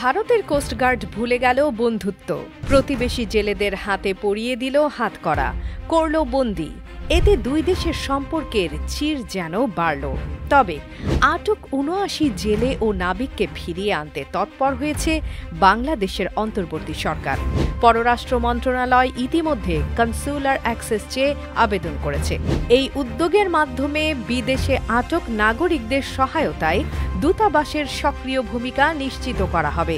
ভারতের কোস্টগার্ড ভুলে গেল বন্ধুত্ব, প্রতিবেশী জেলেদের হাতে পরিয়ে দিল হাতকড়া, করল বন্দি। এতে দুই দেশের সম্পর্কের চির যেন বাড়ল। তবে আটক ৭৯ জেলে ও নাবিককে ফিরিয়ে আনতে তৎপর হয়েছে বাংলাদেশের অন্তর্বর্তী সরকার। পররাষ্ট্র মন্ত্রণালয় ইতিমধ্যে কনস্যুলার অ্যাক্সেস চেয়ে আবেদন করেছে। এই উদ্যোগের মাধ্যমে বিদেশে আটক নাগরিকদের সহায়তায় দূতাবাসের সক্রিয় ভূমিকা নিশ্চিত করা হবে।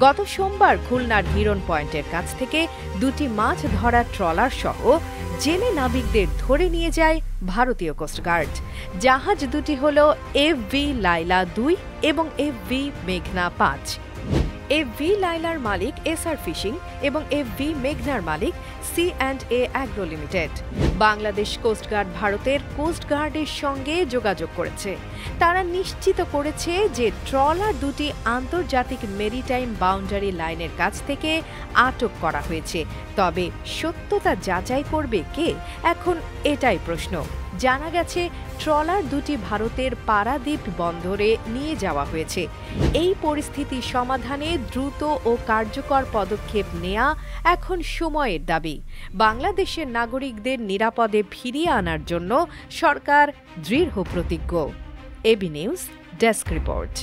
গত সোমবার খুলনার হিরন পয়েন্টের কাছ থেকে দুটি মাছ ধরার ট্রলার সহ জেলে নাবিকদের ধরে নিয়ে যায় ভারতীয় কোস্টগার্ড। জাহাজ দুটি হল এফভি লাইলা ২ এবং এফভি মেঘনা ৫। এফভি লাইলার মালিক এসআর ফিশিং এবং এফভি মেঘনার মালিক সি&এ অ্যাগ্রো লিমিটেড। বাংলাদেশ কোস্টগার্ড ভারতের কোস্টগার্ডের সঙ্গে যোগাযোগ করেছে। তারা নিশ্চিত করেছে যে ট্রলার দুটি আন্তর্জাতিক মেরিটাইম বাউন্ডারি লাইনের কাছ থেকে আটক করা হয়েছে। তবে সত্যতা যাচাই করবে কে, এখন এটাই প্রশ্ন। জানা গেছে ট্রলার দুটি ভারতের পারাদ্বীপ বন্দরে নিয়ে যাওয়া হয়েছে। এই পরিস্থিতি সমাধানে দ্রুত ও কার্যকর পদক্ষেপ নেওয়া এখন সময়ের দাবি। বাংলাদেশের নাগরিকদের নিরাপদে ফিরিয়ে আনার জন্য সরকার দৃঢ় প্রতিজ্ঞ। AB news desk report.